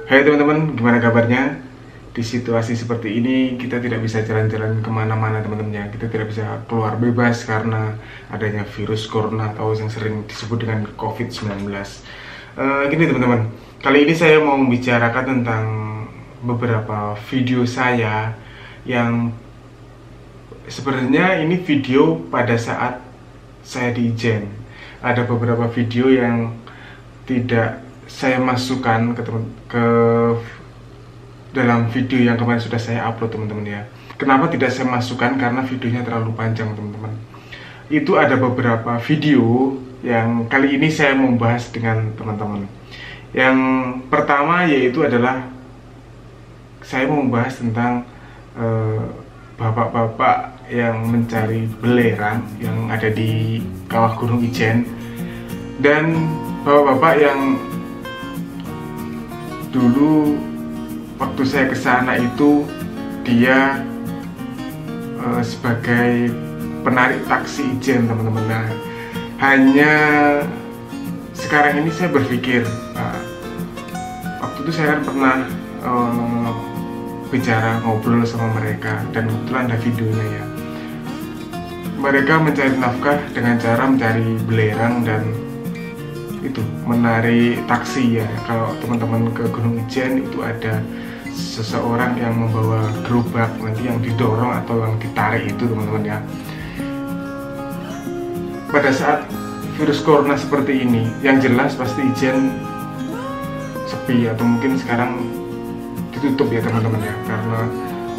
Hai teman-teman, gimana kabarnya? Di situasi seperti ini kita tidak bisa jalan-jalan kemana-mana teman-teman ya. Kita tidak bisa keluar bebas karena adanya virus corona atau yang sering disebut dengan COVID-19. Gini teman-teman, kali ini saya mau membicarakan tentang beberapa video saya yang sebenarnya ini video pada saat saya di Ijen. Ada beberapa video yang tidak saya masukkan ke dalam video yang kemarin sudah saya upload teman-teman ya. Kenapa tidak saya masukkan? Karena videonya terlalu panjang teman-teman. Itu ada beberapa video yang kali ini saya membahas dengan teman-teman. Yang pertama yaitu adalah saya mau membahas tentang bapak-bapak yang mencari belerang yang ada di kawah Gunung Ijen, dan bapak-bapak yang dulu waktu saya ke sana itu dia sebagai penarik taksi Ijen teman-teman. Nah, hanya sekarang ini saya berpikir waktu itu saya kan pernah bicara ngobrol sama mereka dan kebetulan ada videonya ya. Mereka mencari nafkah dengan cara mencari belerang dan itu menarik taksi ya. Kalau teman-teman ke Gunung Ijen itu ada seseorang yang membawa gerobak nanti yang didorong atau yang ditarik itu teman-teman ya. Pada saat virus corona seperti ini, yang jelas pasti Ijen sepi atau mungkin sekarang ditutup ya teman-teman ya, karena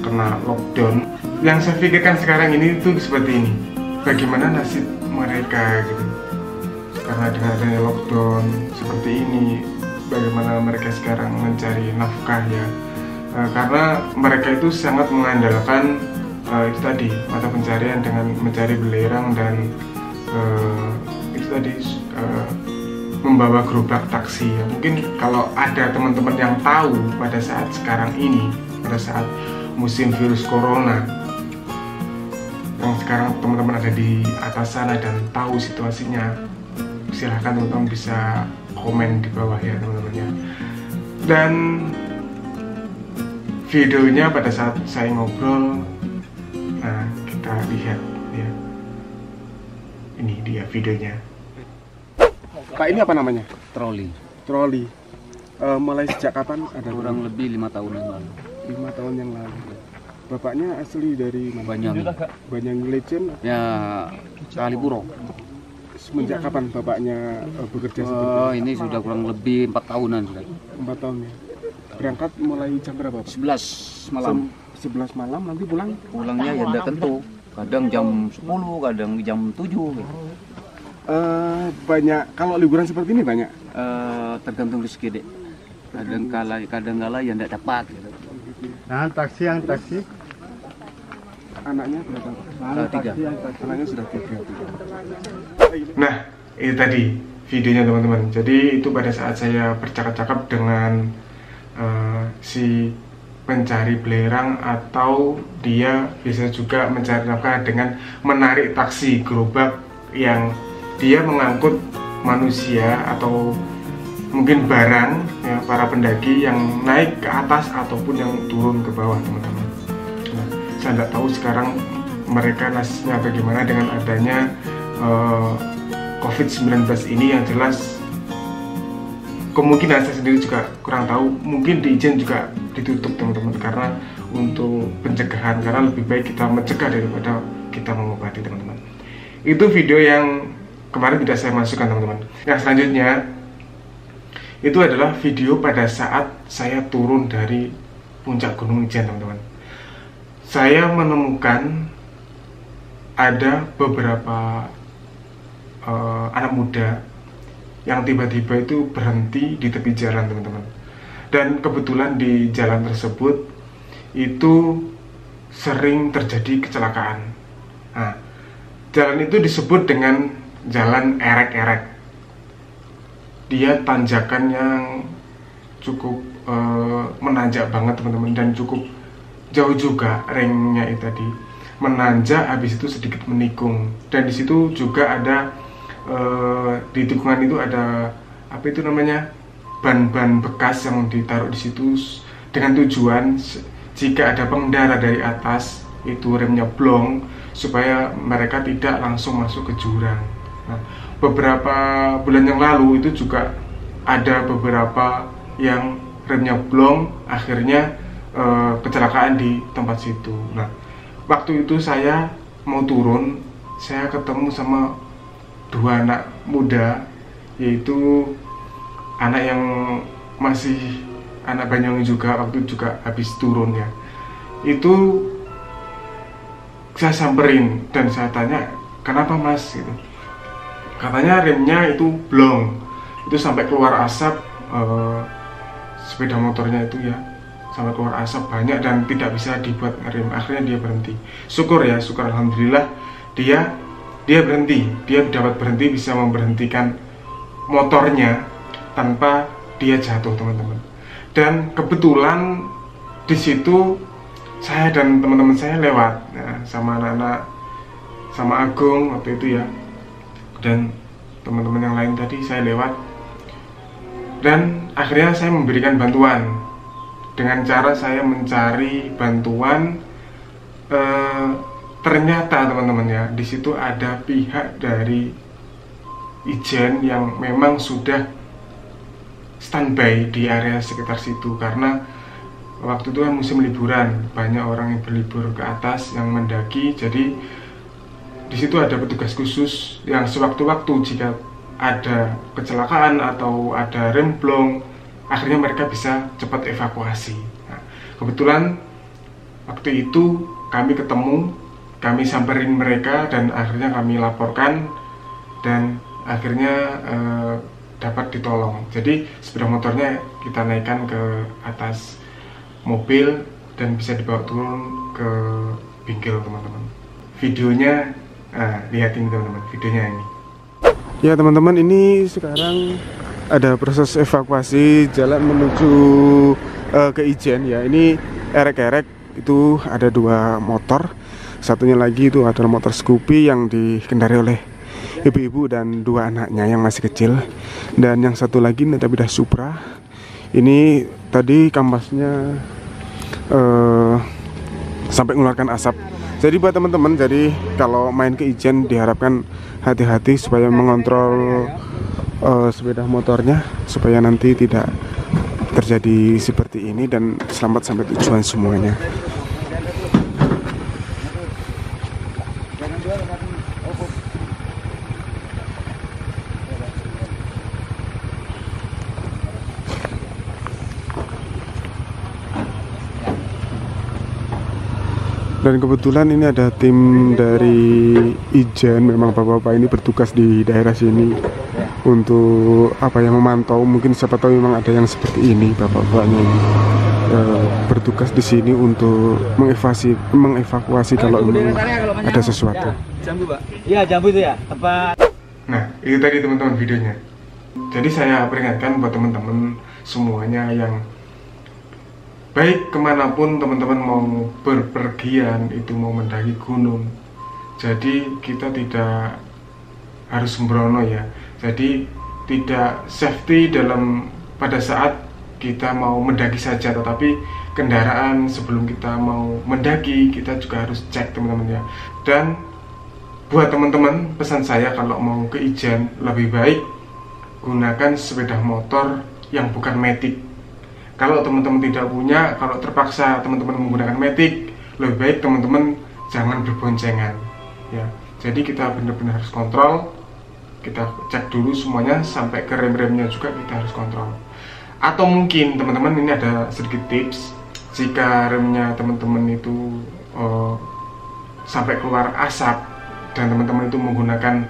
kena lockdown. Yang saya pikirkan sekarang ini itu seperti ini, bagaimana nasib mereka gitu. Karena dengan adanya lockdown seperti ini, bagaimana mereka sekarang mencari nafkah ya. Karena mereka itu sangat mengandalkan itu tadi, mata pencarian dengan mencari belerang dan itu tadi membawa gerobak taksi ya. Mungkin kalau ada teman-teman yang tahu pada saat sekarang ini, pada saat musim virus corona yang sekarang teman-teman ada di atas sana dan tahu situasinya, silahkan teman-teman bisa komen di bawah ya teman-teman ya. Dan videonya pada saat saya ngobrol, nah kita lihat ya, ini dia videonya. Pak, ini apa namanya? Troli. Troli. Mulai sejak kapan ada? Kurang lebih 5 tahun yang lalu. 5 tahun yang lalu. Bapaknya asli dari mana? Banyang. Banyang Legend. Ya, Kalipuro. Semenjak kapan bapaknya bekerja seperti ini sudah kurang lebih 4 tahunan sudah. 4 tahun ya. Berangkat mulai jam berapa, Pak? 11 malam. 11 malam, nanti pulang? Pulangnya ya tidak tentu. Kadang jam 10, kadang jam 7 gitu. Banyak, kalau liburan seperti ini banyak? Tergantung rezeki dek. Kadang kala ya tidak dapat gitu. Nah, taksi Anaknya berapa? Tiga. Anaknya sudah 3. Nah, itu tadi videonya teman-teman. Jadi itu pada saat saya bercakap-cakap dengan si pencari belerang, atau dia bisa juga mencari nafkah dengan menarik taksi gerobak yang dia mengangkut manusia atau mungkin barang ya, para pendaki yang naik ke atas ataupun yang turun ke bawah teman-teman. Nah, saya tidak tahu sekarang mereka nasibnya bagaimana dengan adanya COVID-19 ini. Yang jelas kemungkinan saya sendiri juga kurang tahu, mungkin di Ijen juga ditutup teman-teman karena untuk pencegahan, karena lebih baik kita mencegah daripada kita mengobati teman-teman. Itu video yang kemarin tidak saya masukkan teman-teman. Yang selanjutnya itu adalah video pada saat saya turun dari puncak Gunung Ijen teman-teman. Saya menemukan ada beberapa anak muda yang tiba-tiba itu berhenti di tepi jalan teman-teman. Dan kebetulan di jalan tersebut itu sering terjadi kecelakaan. Nah, jalan itu disebut dengan jalan erek-erek. Dia tanjakan yang cukup menanjak banget teman-teman, dan cukup jauh juga ringnya itu tadi. Menanjak, habis itu sedikit menikung, dan di situ juga ada di tikungan itu ada apa itu namanya, ban-ban bekas yang ditaruh di situ dengan tujuan jika ada pengendara dari atas itu remnya blong supaya mereka tidak langsung masuk ke jurang. Nah, beberapa bulan yang lalu itu juga ada beberapa yang remnya blong, akhirnya kecelakaan di tempat situ. Nah, waktu itu saya mau turun, saya ketemu sama dua anak muda, yaitu anak yang masih anak Banyuwangi juga, waktu juga habis turun ya. Itu saya samperin dan saya tanya, kenapa mas? Gitu. Katanya remnya itu blong, itu sampai keluar asap, sepeda motornya itu ya, sampai keluar asap banyak dan tidak bisa dibuat rem. Akhirnya dia berhenti. Syukur ya, syukur alhamdulillah dia berhenti, dia dapat berhenti, bisa memberhentikan motornya tanpa dia jatuh, teman-teman. Dan kebetulan di situ saya dan teman-teman saya lewat ya, sama anak-anak, sama Agung waktu itu ya, dan teman-teman yang lain tadi saya lewat, dan akhirnya saya memberikan bantuan dengan cara saya mencari bantuan. Ternyata teman-teman ya, di situ ada pihak dari Ijen yang memang sudah standby di area sekitar situ, karena waktu itu kan musim liburan, banyak orang yang berlibur ke atas yang mendaki. Jadi di situ ada petugas khusus yang sewaktu-waktu jika ada kecelakaan atau ada rem blong, akhirnya mereka bisa cepat evakuasi. Nah, kebetulan waktu itu kami ketemu, kami samperin mereka dan akhirnya kami laporkan dan akhirnya dapat ditolong. Jadi sepeda motornya kita naikkan ke atas mobil dan bisa dibawa turun ke bengkel, teman-teman. Videonya lihatin teman-teman, videonya ini. Ya teman-teman, ini sekarang ada proses evakuasi jalan menuju ke Ijen ya. Ini erek-erek itu ada dua motor, satunya lagi itu adalah motor Scoopy yang dikendarai oleh ibu-ibu dan dua anaknya yang masih kecil, dan yang satu lagi Netabidah Supra. Ini tadi kampasnya sampai mengeluarkan asap. Jadi buat teman-teman, jadi kalau main ke Ijen diharapkan hati-hati supaya mengontrol sepeda motornya supaya nanti tidak terjadi seperti ini dan selamat sampai tujuan semuanya. Dan kebetulan ini ada tim dari Ijen, memang bapak-bapak ini bertugas di daerah sini untuk apa yang memantau. Mungkin siapa tahu memang ada yang seperti ini, bapak-bapaknya ini bertugas di sini untuk mengevakuasi kalau memang ada sesuatu. Jambu, Pak? Iya, jambu itu ya, tepat. Nah, itu tadi teman-teman videonya. Jadi saya peringatkan buat teman-teman semuanya yang baik kemanapun teman-teman mau berpergian, itu mau mendaki gunung, jadi kita tidak harus sembrono ya. Jadi tidak safety dalam pada saat kita mau mendaki saja, tetapi kendaraan sebelum kita mau mendaki kita juga harus cek, teman-teman ya. Dan buat teman-teman, pesan saya kalau mau ke Ijen lebih baik gunakan sepeda motor yang bukan matic. Kalau teman-teman tidak punya, kalau terpaksa teman-teman menggunakan matic, lebih baik teman-teman jangan berboncengan ya. Jadi kita benar-benar harus kontrol, kita cek dulu semuanya sampai ke rem-remnya juga kita harus kontrol. Atau mungkin teman-teman, ini ada sedikit tips, jika remnya teman-teman itu sampai keluar asap dan teman-teman itu menggunakan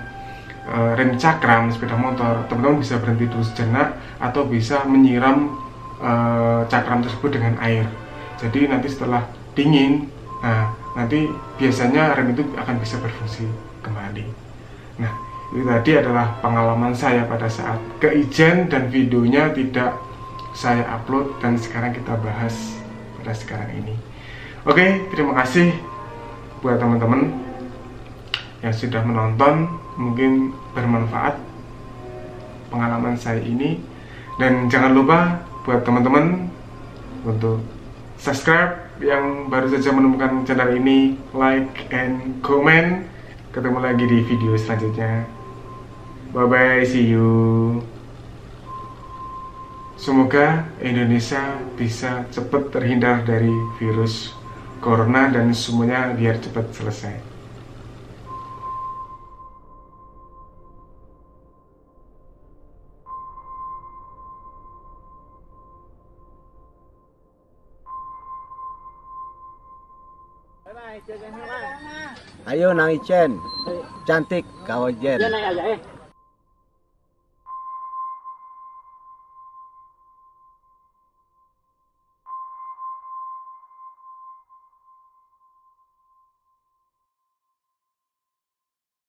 rem cakram sepeda motor, teman-teman bisa berhenti dulu sejenak atau bisa menyiram cakram tersebut dengan air. Jadi nanti setelah dingin, nah nanti biasanya rem itu akan bisa berfungsi kembali. Nah, itu tadi adalah pengalaman saya pada saat ke Ijen dan videonya tidak saya upload dan sekarang kita bahas pada sekarang ini. Oke, terima kasih buat teman-teman yang sudah menonton, mungkin bermanfaat pengalaman saya ini. Dan jangan lupa buat teman-teman untuk subscribe yang baru saja menemukan channel ini, like and comment. Ketemu lagi di video selanjutnya. Bye bye, see you. Semoga Indonesia bisa cepat terhindar dari virus corona dan semuanya biar cepat selesai. Ayo Nang Ichen, cantik kawan Jen. Iya naik aja